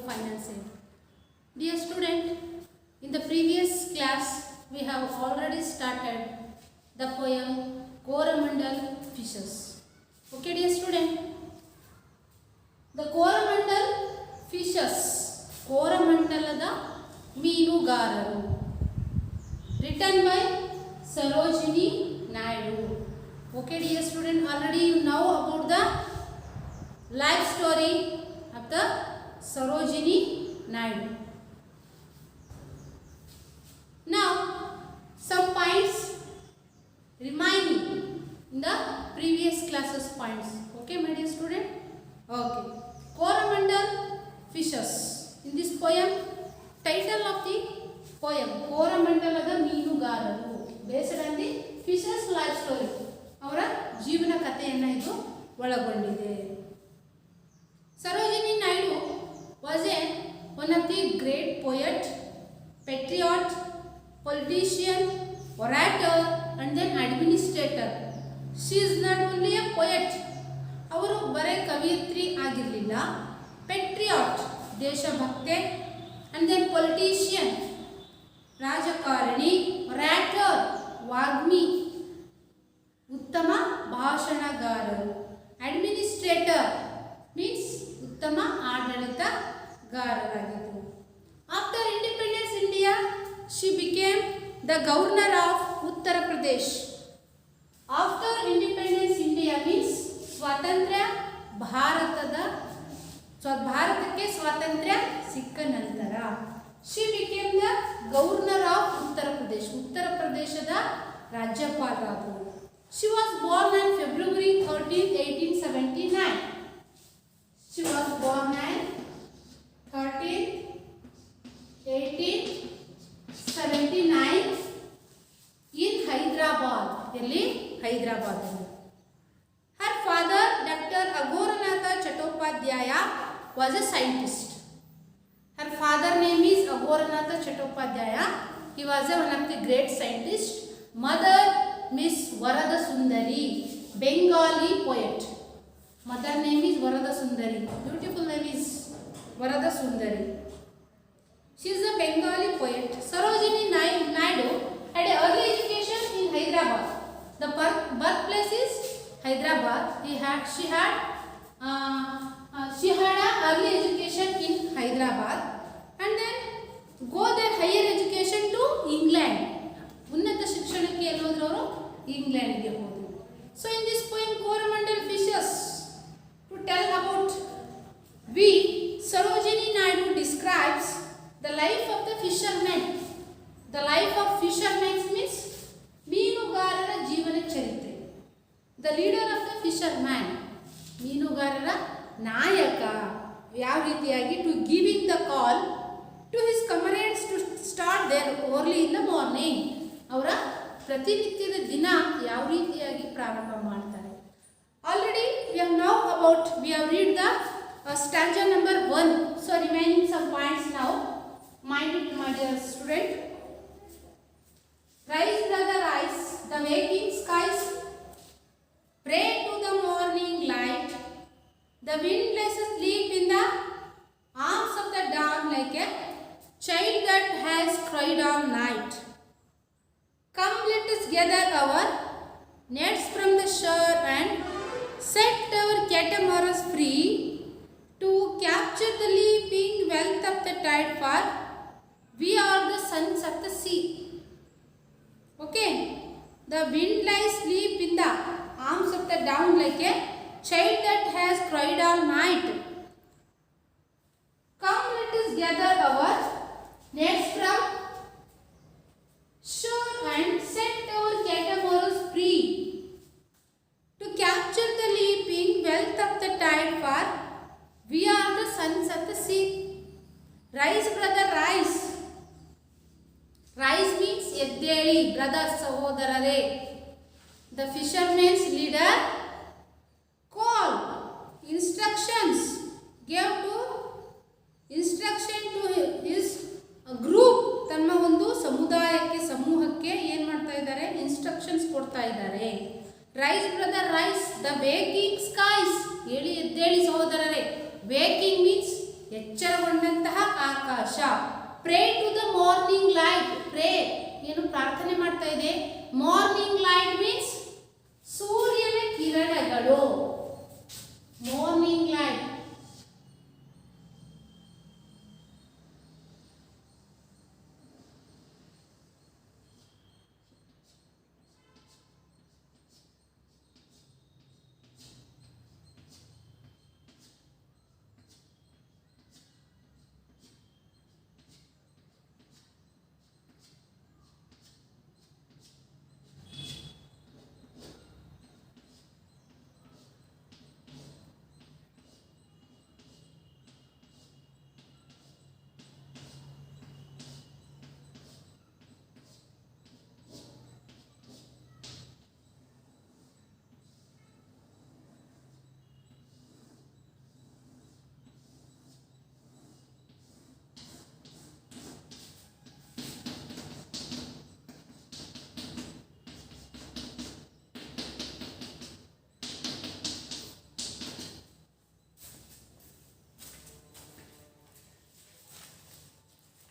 finance aid. Dear student, in the previous class we have already started the poem Coromandel Fishes. Okay dear student, the Coromandel Fishes, Coromandelada ಮೀನುಗಾರರು, written by Sarojini Naidu. Okay dear student, already you know about the life story of the Sarojini Naidu. Now some points remaining in the previous classes points. Okay my dear student. Okay, Coromandel Fishes. In this poem, title of the poem Coromandelada ಮೀನುಗಾರರು, based on the fishes life story. ಅವರ ಜೀವನ ಕಥೆಯನ್ನು ಇದು ಒಳಗೊಂಡಿದೆ. Sarojini Naidu was one of the great poet, patriot, politician, orator and then administrator. She is not only a poet, ಅವರು ಬರೇ ಕವಿಯತ್ರಿ ಆಗಿರಲಿಲ್ಲ, patriot ದೇಶಭಕ್ತೆ, and then politician ರಾಜಕಾರಣಿ, orator ವಾಗ್ಮಿ ಉತ್ತಮ ಭಾಷಣಗಾರರು, ಅಡ್ಮಿನಿಸ್ಟ್ರೇಟರ್ ಮೀನ್ಸ್ ಉತ್ತಮ ಆಡಳಿತಗಾರರಾಗಿದ್ದರು. After independence India she became the governor of Uttar Pradesh. After independence India means ಸ್ವಾತಂತ್ರ್ಯ ಭಾರತಕ್ಕೆ ಸ್ವಾತಂತ್ರ್ಯ ಸಿಕ್ಕ ನಂತರ she became the governor of Uttar Pradesh. ಉತ್ತರ ಪ್ರದೇಶದ ರಾಜ್ಯಪಾಲರಾದರು. She was born on February 13, 1879. She was born on 13, 1879 in Hyderabad. ಎಲ್ಲಿ? ಹೈದರಾಬಾದಲ್ಲಿ. Her father, Dr. Aghoranatha Chattopadhyaya, was a scientist. Her father name is Aghoranatha Chattopadhyaya. He was one of the great scientists. Mother, Miss Varada Sundari, Bengali poet. Mother name is Varada Sundari. Beautiful name is Varada Sundari. She is a Bengali poet. Sarojini Naidu had an early education in Hyderabad. The birthplace is Hyderabad. She had an early education in Hyderabad and then go their higher education to England. ಉನ್ನತ ಶಿಕ್ಷಣಕ್ಕೆ ಎಲ್ಲೋದ್ರವರು ಇಂಗ್ಲೆಂಡ್ಗೆ ಹೋದರು. So in this poem Coromandel Fishes, to tell about Sarojini Naidu describes the life of the fishermen. The life of fishermen means ಮೀನುಗಾರರ ಜೀವನ ಚರಿತ್ರೆ. The leader of the fisherman, ಮೀನುಗಾರರ ನಾಯಕ, ಯಾವ ರೀತಿಯಾಗಿ to giving the call to his comrades to start their early in the morning. ಅವರ ಪ್ರತಿನಿತ್ಯದ ದಿನ ಯಾವ ರೀತಿಯಾಗಿ ಪ್ರಾರಂಭ ಮಾಡ್ತಾರೆ. Already we have read the stanza number 1. So remaining some points now. Mind it my dear student. Rise brother rise, the waking skies pray to the morning light. The wind lays asleep in the arms of the dawn like a child that has cried all night. Come let us gather our nets from the shore and set our catamarans free to capture the leaping wealth of the tide, for we are the sons of the sea. Okay, the wind lies asleep in the arms of the dawn like a child that has cried all night. Come let us gather our nets from shore and set our catamarans free to capture the leaping wealth of the tide, for we are the sons of the sea. Rise brother rise. Rise means ಎದ್ದೇಳಿ, brother ಸಹೋದರರೇ. The fisherman's leader call instructions, gave to instruction to his group. ತನ್ನ ಒಂದು ಸಮೂಹಕ್ಕೆ ಏನು ಮಾಡ್ತಾ ಇದ್ದಾರೆ? Instructions ಕೊಡ್ತಾ ಇದ್ದಾರೆ. Rise brother rise, the waking skies, ಎದ್ದೇಳಿ ಸಹೋದರರೇ. ವೇಕಿಂಗ್ ಮೀನ್ಸ್ ಎಚ್ಚರಗೊಂಡಂತೆ pray to the morning light. Pray ಏನು ಪ್ರಾರ್ಥನೆ ಮಾಡ್ತಾ ಇದೆ. ಮಾರ್ನಿಂಗ್ ಲೈಟ್ ಮೀನ್ಸ್ ಸೂರ್ಯನ ಕಿರಣಗಳು. Morning light.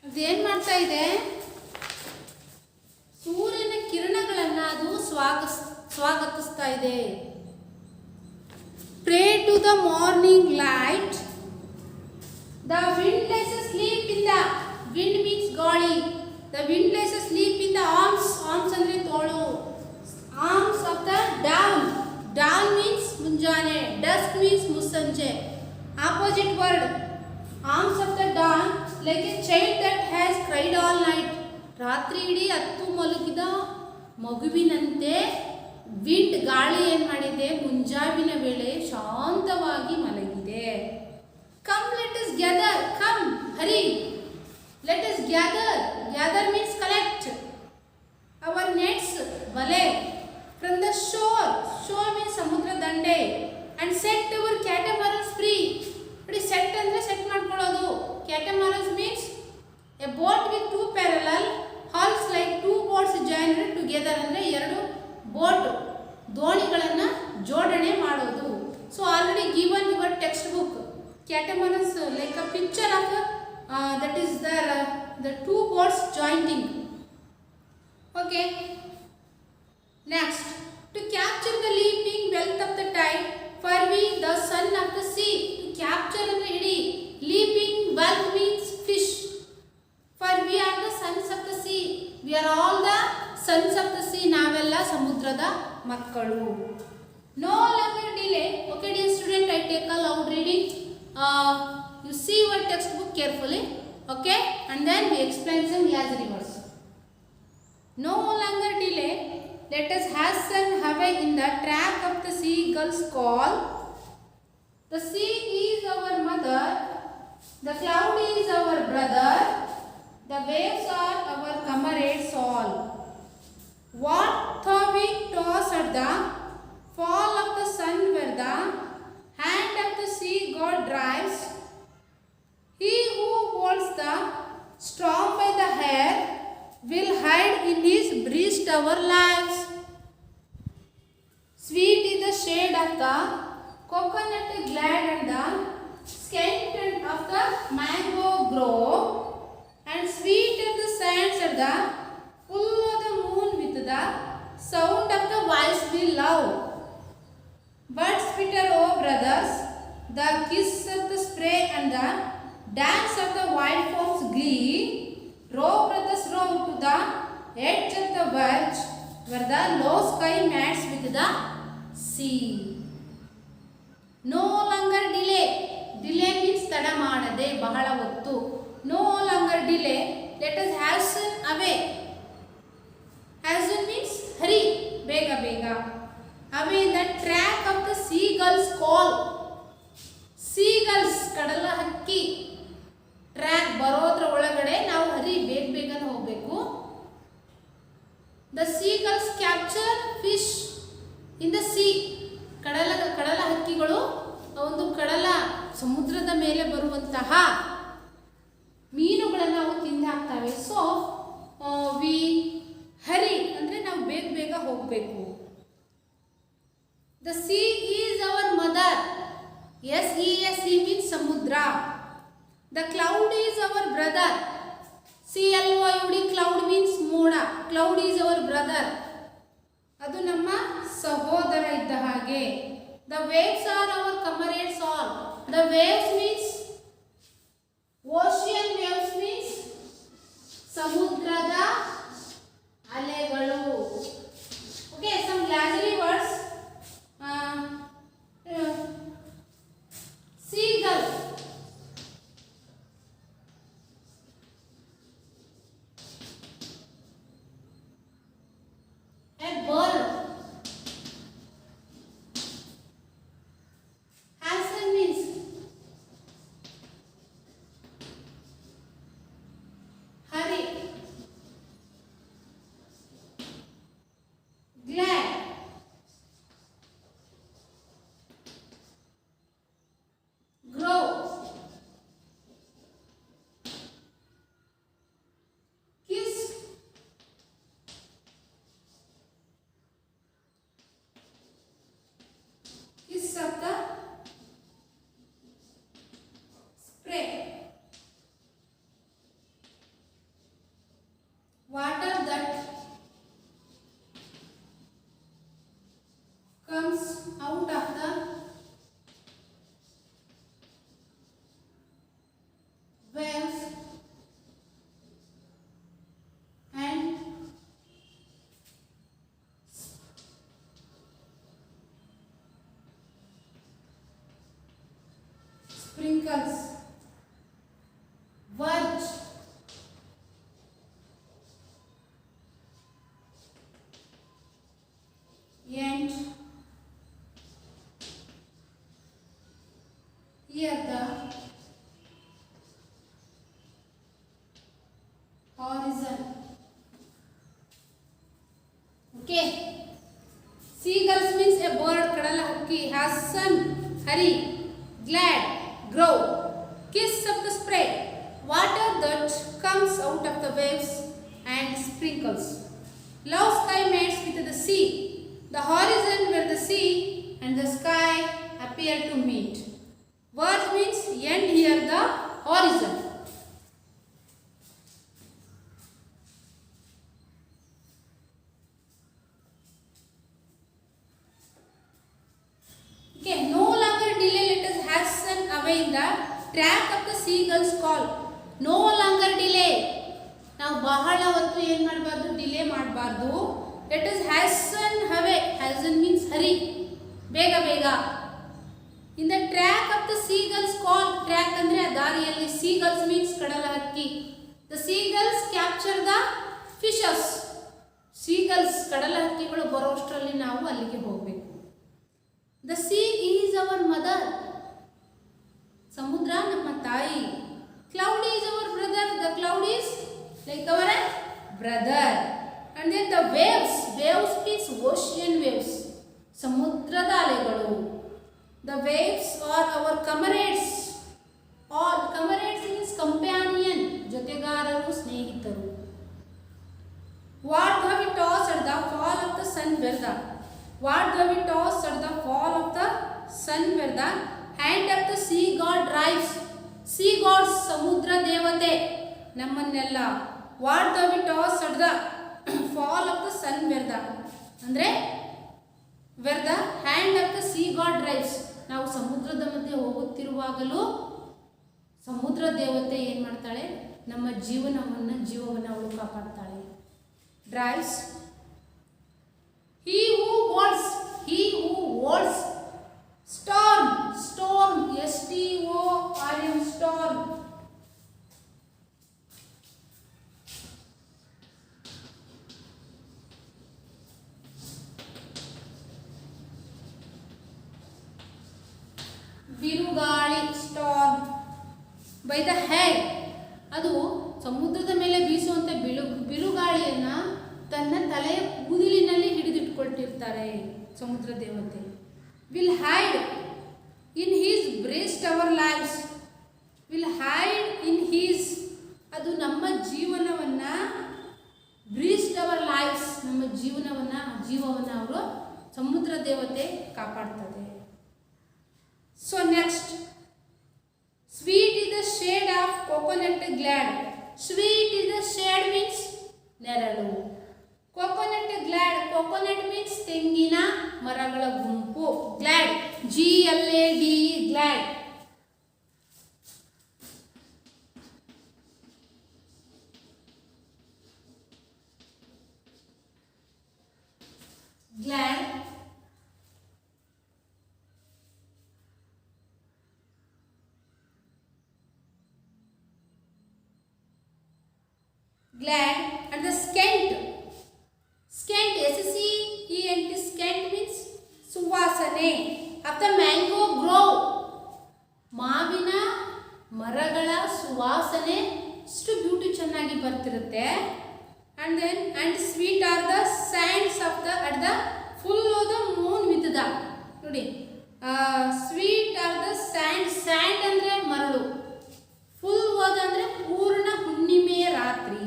ಅದೇನ್ ಮಾಡ್ತಾ ಇದೆ, ಸೂರ್ಯನ ಕಿರಣಗಳನ್ನ ಅದು ಸ್ವಾಗತಿಸ್ತಾ ಇದೆ. Pray to the morning light. The windless sleep in the wind means ಗಾಳಿ. The windless sleep in the arms. Arms ಅಂದ್ರೆ ತೋಳು. Arms of the down. Down means ಮುಂಜಾನೆ. ಡಸ್ಕ್ ಮೀನ್ಸ್ ಮುಸ್ಸಂಜೆ. Opposite word. Arms of the dawn like a child that has cried all night. ರಾತ್ರಿ ಇಡೀ ಹತ್ತು ಮಲಗಿದ ಮಗುವಿನಂತೆ wind ಗಾಳಿ ಏನು ಮಾಡಿದೆ, ಮುಂಜಾವಿನ ವೇಳೆ ಶಾಂತವಾಗಿ ಮಲಗಿದೆ. Come let us gather. Come hurry. Let us gather. Gather means collect our nets ಬಲೆ from the shore. Shore means ಸಮುದ್ರ ದಂಡೆ. And set our catamarans free. ನೋಡಿ, ಸೆಟ್ ಅಂದರೆ ಸೆಟ್ ಮಾಡ್ಕೊಳ್ಳೋದು. Catamarans means a boat with two parallel hulls like two boats joined together. ಅಂದರೆ ಎರಡು boat ದೋಣಿಗಳನ್ನು ಜೋಡಣೆ ಮಾಡೋದು. So already given your text book. Catamarans like a picture of that is the two boats jointing. Okay, next. To capture the leaping wealth of the tide for we the son of the sea. To capture ಅಂದರೆ ಹಿಡಿ. Leaping wealth means fish. For we are the sons of the sea. We are all the sons of the sea. ನಾವೆಲ್ಲ ಸಮುದ್ರದ ಮಕ್ಕಳು. No longer delay. Okay dear student, I take a loud reading. You see your textbook carefully, okay, and then we explain some Lazarus words. No longer delay, let us hasten away in the track of the seagull's call. The sea is our mother, the cloud is our brother, the waves are our comrades all. What though we toss at the fall of the sun where the hand of the sea God drives, he who holds the storm by the hair will hide in his breast our lives. Sweet is the shade of the coconut glad and the scent of the mango grove, and sweet of the sands at the full of the moon with the sound of the voice we love. But sweeter, oh brothers, the kiss of the spray and the dance of the wild foam's glee. Row, brothers, row to the edge of the verge, where the low sky mates with the sea. No longer delay. Delay means tada madade, bahala vattu. No longer delay. Let us hasten away. Hasten means hurry, bega bega. Away in the track of the seagull's call. Seagulls, kadala hakki. Track ಬರೋದ್ರ ಒಳಗಡೆ ನಾವು ಹರಿ ಬೇಗ ಬೇಗನೆ ಹೋಗಬೇಕು. The seagulls capture fish in the sea. ಕಡಲ ಹಕ್ಕಿಗಳು ಒಂದು ಸಮುದ್ರದ ಮೇಲೆ ಬರುವಂತಹ ಮೀನುಗಳನ್ನು ಅವು ತಿಂದು ಹಾಕ್ತವೆ. ಸೊ ವಿ ಹರಿ ಅಂದರೆ ನಾವು ಬೇಗ ಬೇಗ ಹೋಗಬೇಕು. The sea is our mother. S E S sea means ಸಮುದ್ರ. The cloud is our brother. CLOUD, cloud means ಮೋಡ. Cloud is our brother. ಅದು ನಮ್ಮ ಸಹೋದರ ಇದ್ದ ಹಾಗೆ. The waves are our comrades all. The waves means ocean waves means ಸಮುದ್ರದ ಅಲೆಗಳು. Okay, some Latin words. Seagull. A bird. Hasten means hurry. Glad. Grow. Kiss. Kiss of the spray. Water that comes out of the waves and sprinkles. Verge. And here the horizon. Okay. Seagulls means a bird, kadala hakki. Hasten, hurry. Glad, grow. Kiss of the spray. Water that comes out of the waves and sprinkles. Love sky mates with the sea. The horizon where the sea and the sky appear to meet. Verge means end here the horizon. Okay, no longer delay, let us hasten away in the track of the seagull's call. No longer delay. ನಾವು ಬಹಳ ಹೊತ್ತು ಏನು ಮಾಡಬಾರ್ದು, delay ಮಾಡಬಾರ್ದು. Let us hasten away. Hasten means ಹರಿ, ಬೇಗ ಬೇಗ. In the track of the seagulls call. Track ಅಂದರೆ ಆ ದಾರಿಯಲ್ಲಿ. ಸೀಗಲ್ಸ್ ಮೀನ್ಸ್ ಕಡಲ ಹಕ್ಕಿ. The seagulls capture the fishes. Seagulls ಕಡಲ ಹಕ್ಕಿಗಳು ಬರೋಷ್ಟರಲ್ಲಿ ನಾವು ಅಲ್ಲಿಗೆ ಹೋಗಬೇಕು. The sea is our mother. ಸಮುದ್ರ ನಮ್ಮ ತಾಯಿ. Cloud is our brother. The cloud is like our brother. And then the waves. Waves means ocean waves. ಸಮುದ್ರದ ಅಲೆಗಳು. The waves are our comrades. All comrades means companion. ಜೊತೆಗಾರರು, ಸ್ನೇಹಿತರು. What have we tossed at the fall of the sun where the. What have we tossed at the fall of the sun where the hand of the sea god drives. Sea god ಸಮುದ್ರ ದೇವತೆ ನಮ್ಮನ್ನೆಲ್ಲ. What the we toss at the fall of the sun where the ಅಂದರೆ where the hand of the sea god drives. ನಾವು ಸಮುದ್ರದ ಮಧ್ಯೆ ಹೋಗುತ್ತಿರುವಾಗಲೂ ಸಮುದ್ರ ದೇವತೆ ಏನು ಮಾಡ್ತಾಳೆ, ನಮ್ಮ ಜೀವವನ್ನು ಅವಳು ಕಾಪಾಡ್ತಾಳೆ. Drives. He who walls storm. Storm STORM storm. ಬಿರುಗಾಳಿ ಸ್ಟಾರ್ಮ್. By the head. ಅದು ಸಮುದ್ರದ ಮೇಲೆ ಬೀಸುವಂಥ ಬಿರುಗಾಳಿಯನ್ನು ತನ್ನ ತಲೆಯ ಕೂದಲಿನಲ್ಲಿ ಹಿಡಿದಿಟ್ಕೊಳ್ತಿರ್ತಾರೆ ಸಮುದ್ರ ದೇವತೆ. Will hide in his breast our lives. Will hide in his. ಅದು ನಮ್ಮ ಜೀವನವನ್ನು ಬ್ರೀಸ್ಟ್ ಅವರ್ ಲೈಫ್ಸ್. ನಮ್ಮ ಜೀವವನ್ನು ಅವರು ಸಮುದ್ರ ದೇವತೆ ಕಾಪಾಡ್ತದೆ. So next, sweet is the shade of coconut glad. Sweet is the shade means ನೆರಳು. Coconut glad. Coconut means ತೆಂಗಿನ ಮರಗಳ ಗುಂಪು. Glad. GLAD glad. Glad. Glad. And the scent. Scent, SCENT, scent means ಸುವಾಸನೆ of the mango grove. ಮಾವಿನ ಮರಗಳ ಸುವಾಸನೆ ಎಷ್ಟು beauty ಚೆನ್ನಾಗಿ ಬರ್ತಿರುತ್ತೆ. And sweet are the sands of the at the full of the moon with the ನೋಡಿ sweet are the sand ಅಂದ್ರೆ ಮರಳು, full ಹೋದ ಅಂದ್ರೆ ಪೂರ್ಣ ಹುಣ್ಣಿಮೆಯ ರಾತ್ರಿ,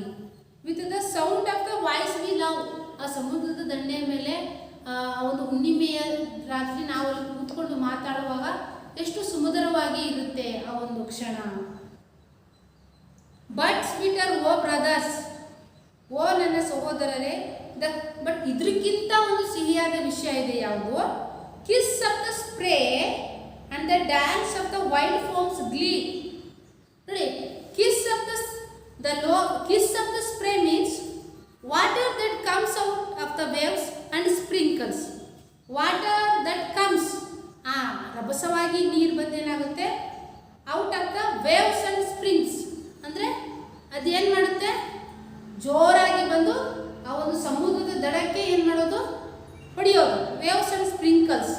with the sound of the voice we love. ಆ ಸಮುದ್ರದ ದಂಡೆಯ ಮೇಲೆ ಒಂದು ಹುಣ್ಣಿಮೆಯ ರಾತ್ರಿ ನಾವು ಅಲ್ಲಿ ಕೂತ್ಕೊಂಡು ಮಾತಾಡುವಾಗ ಎಷ್ಟು ಸುಮಧುರವಾಗಿ ಇರುತ್ತೆ ಆ ಒಂದು ಕ್ಷಣ. ಬಟ್ ಸ್ವೀಟರ್ ಓ ಬ್ರದರ್ಸ್, ಓ ನನ್ನ ಸಹೋದರರೇ, ಬಟ್ ಇದಕ್ಕಿಂತ ಒಂದು ಸಿಹಿಯಾದ ವಿಷಯ ಇದೆ. ಯಾವುದು? Kiss of the spray and the dance of the wild farms glee. ನೋಡಿ, kiss of the spray means water that comes out of the waves and sprinkles. Water that comes, ರಭಸವಾಗಿ ನೀರು ಬಂದೇನಾಗುತ್ತೆ, out of the waves and springs ಅಂದರೆ ಅದೇನು ಮಾಡುತ್ತೆ, ಜೋರಾಗಿ ಬಂದು ಆ ಒಂದು ಸಮುದ್ರದ ದಡಕ್ಕೆ ಏನು ಮಾಡೋದು, ಹೊಡೆಯೋದು. ವೇವ್ಸ್ ಅಂಡ್ ಸ್ಪ್ರಿಂಕಲ್ಸ್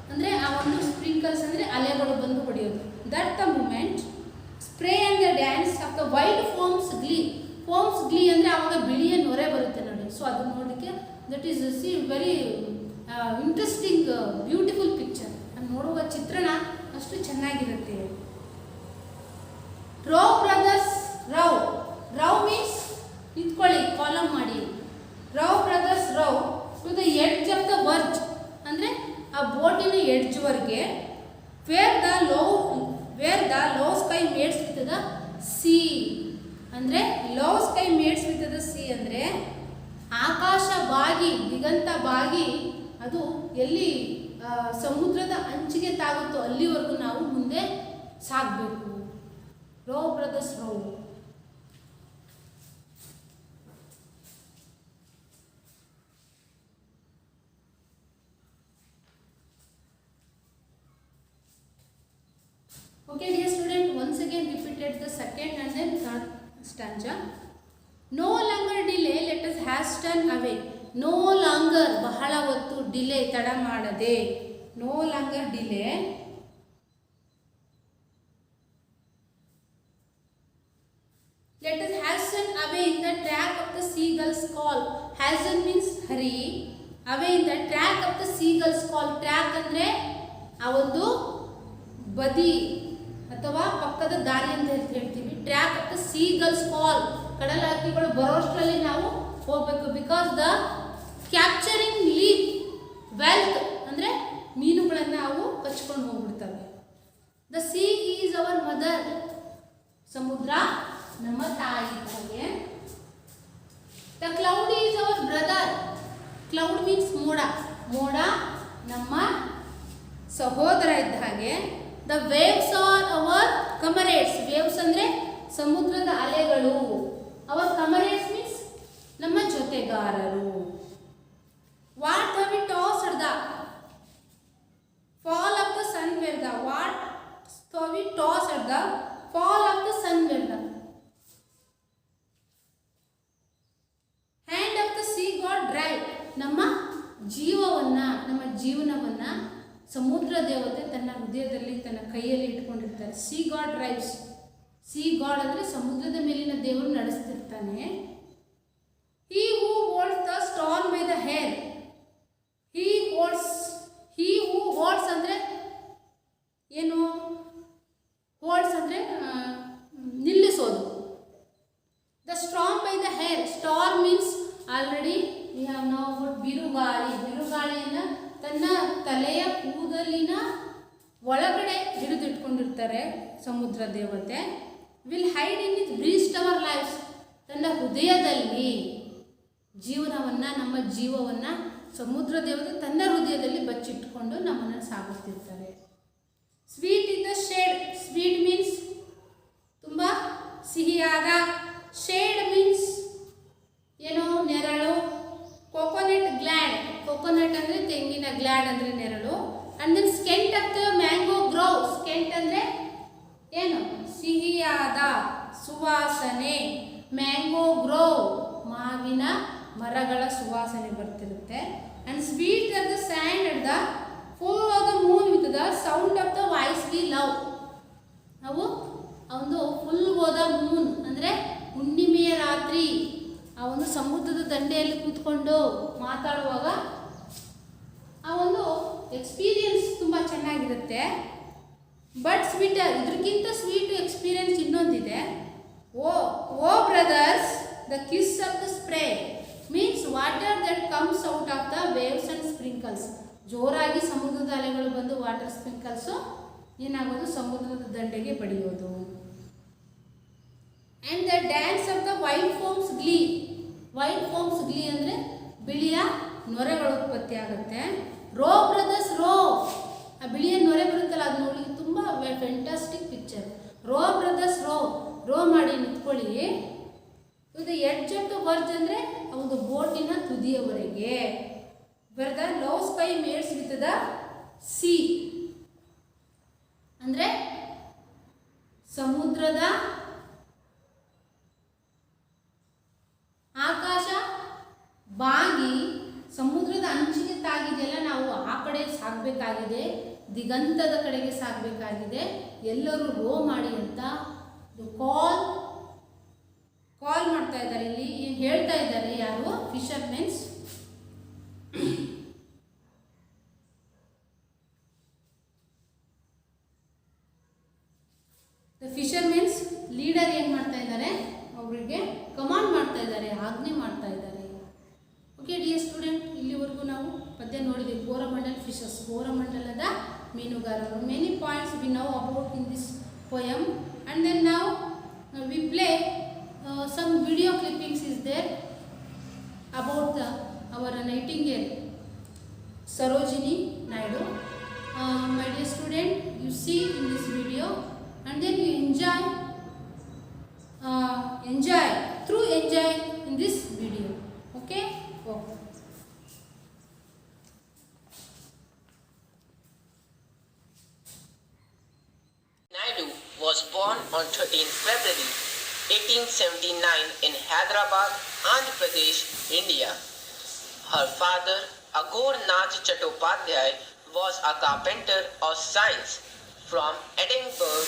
ಅಂದರೆ ಆ ಒಂದು ಸ್ಪ್ರಿಂಕಲ್ಸ್ ಅಂದರೆ ಅಲೆಗಳು ಬಂದು ಹೊಡೆಯೋದು. That the moment spray and the dance of the wild farms glee. Farms glee ಅಂದರೆ ಆವಾಗ ಬಿಳಿಯ ನೊರೆ ಬರುತ್ತೆ ನೋಡಿ. ಸೊ ಅದು ನೋಡಲಿಕ್ಕೆ that is very interesting beautiful picture. ಅದು ನೋಡುವ ಚಿತ್ರಣ ಅಷ್ಟು ಚೆನ್ನಾಗಿರುತ್ತೆ. ರವ್ ಬ್ರದರ್ಸ್, ರವ್ ಮೀನ್ಸ್ ನಿಂತ್ಕೊಳ್ಳಿ, ಕಾಲಮ್ ಮಾಡಿ. Row brothers row to the edge of the verge ಅಂದರೆ ಆ ಬೋಟಿನ ಎಡ್ಜ್ವರೆಗೆ. Where the low sky maids with the sea ಅಂದರೆ low sky maids with the sea ಅಂದರೆ ಆಕಾಶ ಬಾಗಿ, ದಿಗಂತ ಬಾಗಿ ಅದು ಎಲ್ಲಿ ಸಮುದ್ರದ ಅಂಚಿಗೆ ತಾಗುತ್ತೋ ಅಲ್ಲಿವರೆಗೂ ನಾವು ಮುಂದೆ ಸಾಗಬೇಕು. Row brothers row. Okay, dear student, once again repeated the second and then third stanza. No longer delay, let us hasten away. No longer, ಬಹಳ ಹೊತ್ತು, ಡಿಲೇ, ತಡ ಮಾಡದೆ. No longer delay. Let us hasten away in the track of the seagull's call. Hasten means hurry. Away in the track of the seagull's call. Track ಅಂದರೆ ಆ ಒಂದು ಬದಿ ಅಥವಾ ಪಕ್ಕದ ದಾರಿ ಅಂತ ಹೇಳ್ತೀವಿ. Track of the seagulls call, ಕಡಲ ಹಕ್ಕಿಗಳು ಬರೋಷ್ಟರಲ್ಲಿ ನಾವು ಹೋಗಬೇಕು. Because the capturing leap wealth ಅಂದರೆ ಮೀನುಗಳನ್ನು ಅವು ಕಚ್ಕೊಂಡು ಹೋಗ್ಬಿಡ್ತವೆ. The sea is our mother, ಸಮುದ್ರ ನಮ್ಮ ತಾಯಿ ಹಾಗೆ. The cloud is our brother. Cloud means ಮೋಡ, ಮೋಡ ನಮ್ಮ ಸಹೋದರ ಇದ್ದ ಹಾಗೆ. The waves are our comrades. Waves ಅಂದರೆ ಸಮುದ್ರದ ಅಲೆಗಳು. ಅವರ್ ಕಮರೇಟ್ಸ್ ಮೀನ್ಸ್ ನಮ್ಮ ಜೊತೆಗಾರರು. What have we tossed the fall of the sun where the. What have we tossed the fall of the sun where the. Hand of the sea god drive. ನಮ್ಮ ಜೀವನವನ್ನು ಸಮುದ್ರ ದೇವತೆ ತನ್ನ ಹೃದಯದಲ್ಲಿ, ತನ್ನ ಕೈಯಲ್ಲಿ ಇಟ್ಕೊಂಡಿರ್ತಾರೆ. Sea god drives. Sea god ಅಂದರೆ ಸಮುದ್ರದ ಮೇಲಿನ ದೇವರು ನಡೆಸ್ತಿರ್ತಾನೆ. He who holds the storm by the hair. He who holds ಅಂದರೆ ಏನು? ಹೋಲ್ಡ್ಸ್ ಅಂದರೆ ನಿಲ್ಲಿಸೋದು. The storm by the hair. Storm means already we have now ಬಿರುಗಾಳಿ. ಬಿರುಗಾಳಿಯನ್ನು ತನ್ನ ತಲೆಯ ಕೂದಲಿನ ಒಳಗಡೆ ಹಿಡಿದಿಟ್ಕೊಂಡಿರ್ತಾರೆ ಸಮುದ್ರ ದೇವತೆ. Will hide in it breast our lives. ತನ್ನ ಹೃದಯದಲ್ಲಿ ಜೀವನವನ್ನು, ನಮ್ಮ ಜೀವವನ್ನು ಸಮುದ್ರ ದೇವತೆ ತನ್ನ ಹೃದಯದಲ್ಲಿ ಬಚ್ಚಿಟ್ಟುಕೊಂಡು ನಮ್ಮನ್ನು ಸಾಗುತ್ತಿರ್ತಾರೆ. Sweet in the shade. Sweet means ತುಂಬ ಸಿಹಿಯಾದ. ಶೇಡ್ ಮೀನ್ಸ್ ಏನು, ನೆರಳು. Coconut glad. ಕೋಕೋನಟ್ ಅಂದರೆ ತೆಂಗಿನ, ಗ್ಲ್ಯಾಡ್ ಅಂದರೆ ನೆರಳು. And then scent of the mango grow. Scent ಅಂದರೆ ಏನು, ಸಿಹಿಯಾದ, ಸುವಾಸನೆ. ಮ್ಯಾಂಗೋ ಗ್ರೋ, ಮಾವಿನ ಮರಗಳ ಸುವಾಸನೆ ಬರ್ತಿರುತ್ತೆ. And sweet of the sand at the full of the moon with the sound of the voice we love. ನಾವು ಒಂದು ಫುಲ್ ಹೋದ ಮೂನ್ ಅಂದರೆ ಹುಣ್ಣಿಮೆಯ ರಾತ್ರಿ ಆ ಒಂದು ಸಮುದ್ರದ ದಂಡೆಯಲ್ಲಿ ಕೂತ್ಕೊಂಡು ಮಾತಾಡುವಾಗ ಆ ಒಂದು ಎಕ್ಸ್ಪೀರಿಯನ್ಸ್ ತುಂಬ ಚೆನ್ನಾಗಿರುತ್ತೆ. ಬಟ್ ಸ್ವೀಟರ್, ಇದಕ್ಕಿಂತ ಸ್ವೀಟ್ ಎಕ್ಸ್ಪೀರಿಯನ್ಸ್ ಇನ್ನೊಂದಿದೆ. O brothers, the kiss of the spray means water that comes out of the waves and sprinkles. ಜೋರಾಗಿ ಸಮುದ್ರದ ಅಲೆಗಳು ಬಂದು ವಾಟರ್ ಸ್ಪ್ರಿಂಕಲ್ಸು ಏನಾಗೋದು, ಸಮುದ್ರದ ದಂಡೆಗೆ ಬಡಿಯೋದು. And the dance of the white foams glee. White foams glee ಅಂದರೆ ಬಿಳಿಯ ನೊರೆಗಳು ಉತ್ಪತ್ತಿ ಆಗುತ್ತೆ. ರೋ ಬ್ರದರ್ಸ್ ರೋ, ಆ ಬಿಳಿಯ ನೊರೆ ಬರುತ್ತಲ್ಲ, ಅದು ನೋಡಲಿಕ್ಕೆ ತುಂಬ fantastic picture. Row brothers row, row ಮಾಡಿ ನಿಂತ್ಕೊಳ್ಳಿ. ಇದು ಎಡ್ಜ್ ಆಫ್ ದ ವರ್ಜ್ ಅಂದರೆ ಒಂದು ಬೋಟಿನ ತುದಿಯವರೆಗೆ. ಬರೆದ love sky maids with the sea ಅಂದರೆ ಸಮುದ್ರದ ಆಕಾಶ ಬಾಗಿ ಸಮುದ್ರದ ಅಂಚಿಗೆ ತಾಗಿದೆಯಲ್ಲ, ನಾವು ಆ ಕಡೆ ಸಾಗಬೇಕಾಗಿದೆ, ದಿಗಂತದ ಕಡೆಗೆ ಸಾಗಬೇಕಾಗಿದೆ. ಎಲ್ಲರೂ ರೋ ಮಾಡಿ ಅಂತ ಕಾಲ್ ಮಾಡ್ತಾ ಇದ್ದಾರೆ. ಇಲ್ಲಿ ಏನು ಹೇಳ್ತಾ ಇದ್ದಾರೆ, ಯಾರು, Fisher men's. Fisher men's leader ಏನು ಮಾಡ್ತಾ ಇದ್ದಾರೆ, ಅವರಿಗೆ ಕಮಾಂಡ್ ಮಾಡ್ತಾ ಇದ್ದಾರೆ, ಆಜ್ಞೆ ಮಾಡ್ತಾ ಇದ್ದಾರೆ. ಓಕೆ ಡಿಯರ್ ಸ್ಟೂಡೆಂಟ್, ಇಲ್ಲಿವರೆಗೂ ನಾವು ಪದ್ಯ ನೋಡಿದ್ದೀವಿ. ಕೋರಮಂಡಲ್ ಫಿಶರ್ಸ್, ಕೋರಮಂಡಲದ ಮೀನುಗಾರರು. Many points we know about in this poem. And then now we play some video clippings is there about our Nightingale, Sarojini Naidu. My dear student, you see in this video and then you enjoy in this video. Okay? Okay. Naidu was born on 13 February 1879 in Hyderabad, Andhra Pradesh, India. Her father, Aghor Nath Chattopadhyay, was a carpenter of science from Edinburgh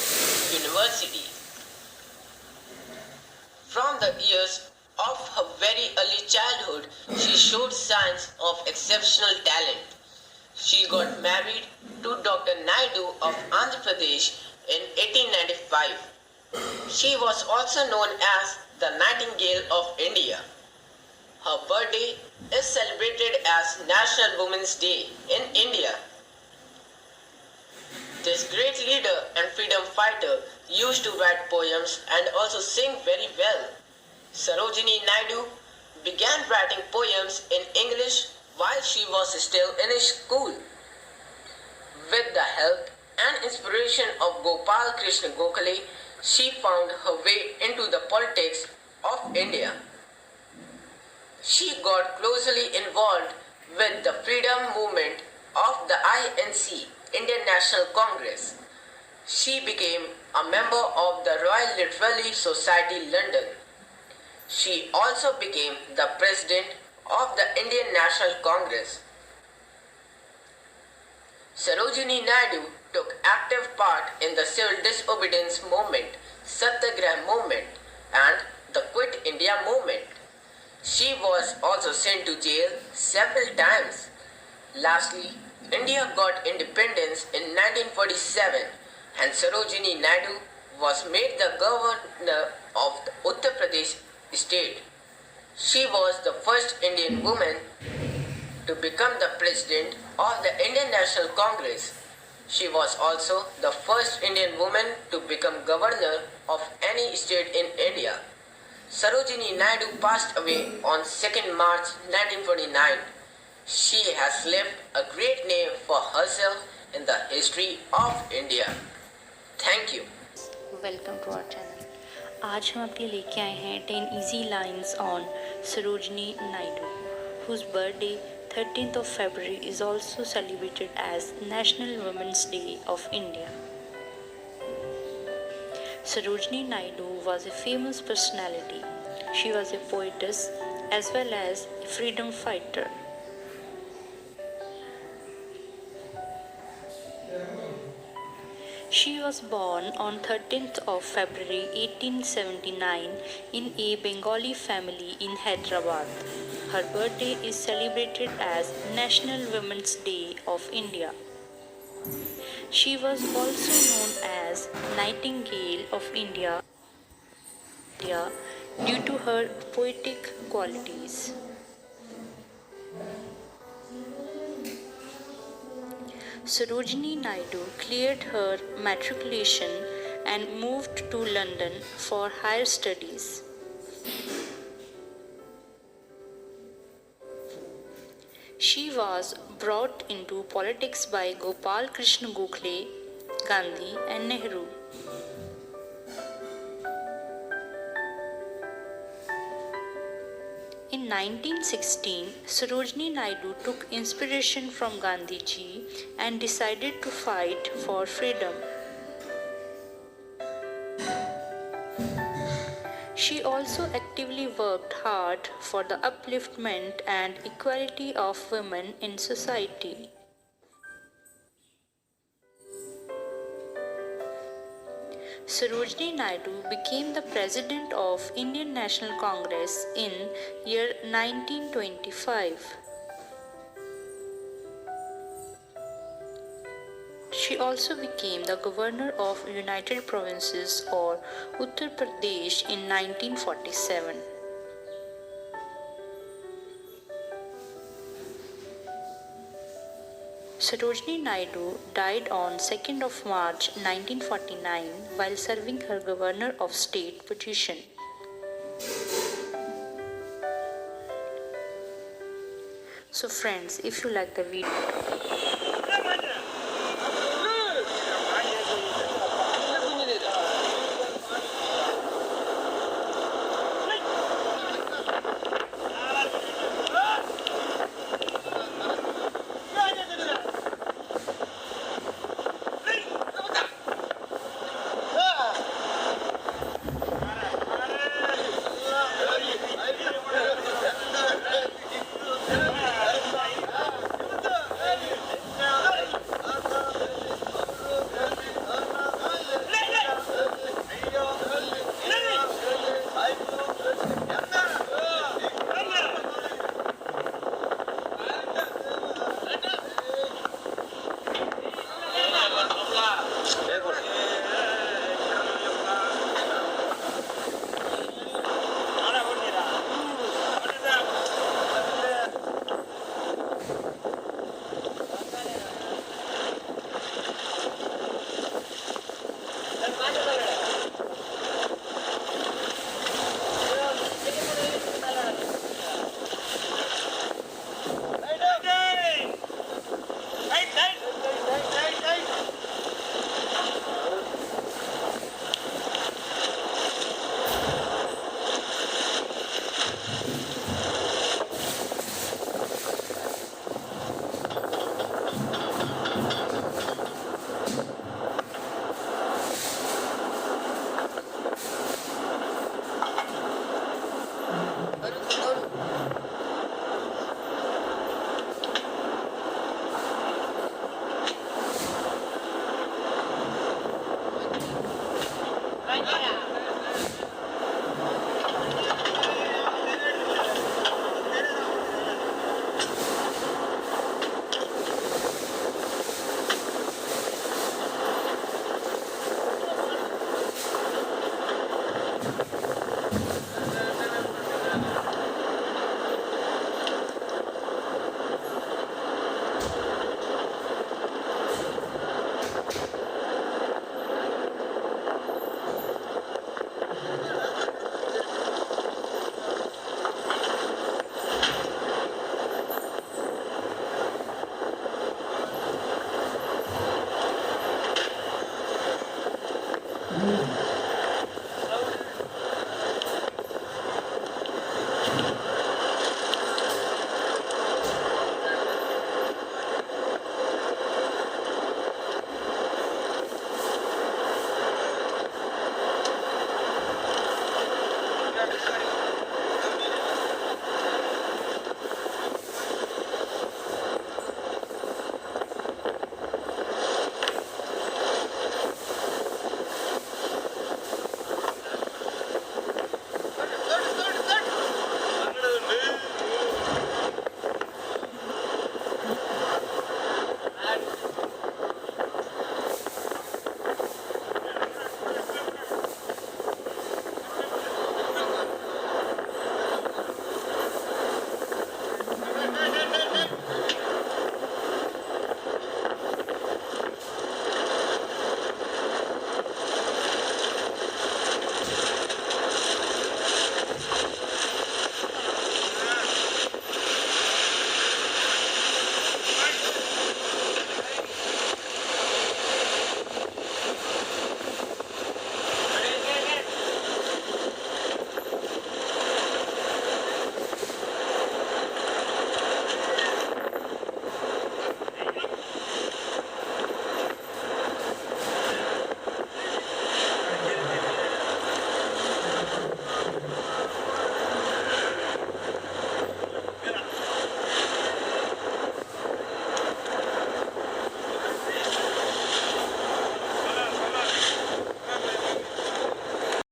University. From the years of her very early childhood, she showed signs of exceptional talent. She got married to Dr. Naidu of Andhra Pradesh in 1895. She was also known as the Nightingale of India. Her birthday is celebrated as National Women's Day in India. This great leader and freedom fighter used to write poems and also sing very well. Sarojini Naidu began writing poems in English while she was still in school. With the help and inspiration of Gopal Krishna Gokhale, she found her way into the politics of India. She got closely involved with the freedom movement of the INC, Indian National Congress. She became a member of the Royal Literary Society, London. She also became the president of the Indian National Congress. Sarojini Naidu took active part in the civil disobedience movement, Satyagraha movement, and the Quit India movement. She was also sent to jail several times. Lastly, India got independence in 1947 and Sarojini Naidu was made the governor of the Uttar Pradesh state. She was the first Indian woman to become the president of the Indian National Congress. She was also the first Indian woman to become governor of any state in India. Sarojini Naidu passed away on 2nd March 1949. She has left a great name for herself in the history of India. Thank you. Welcome to our channel. आज हम आपके लेके आए हैं 10 easy lines on Sarojini Naidu, whose birthday 13th of February is also celebrated as National Women's Day of India. Sarojini Naidu was a famous personality. She was a poetess as well as a freedom fighter. She was born on 13th of February 1879 in a Bengali family in Hyderabad. Her birthday is celebrated as National Women's Day of India. She was also known as Nightingale of India due to her poetic qualities. Sarojini Naidu cleared her matriculation and moved to London for higher studies. She was brought into politics by Gopal Krishna Gokhale, Gandhi and Nehru. In 1916, Sarojini Naidu took inspiration from Gandhiji and decided to fight for freedom. She also actively worked hard for the upliftment and equality of women in society. Sarojini Naidu became the president of Indian National Congress in year 1925. She also became the governor of United Provinces or Uttar Pradesh in 1947. Sarojini Naidu died on 2nd of March 1949 while serving her Governor of State position. So friends, if you like the video,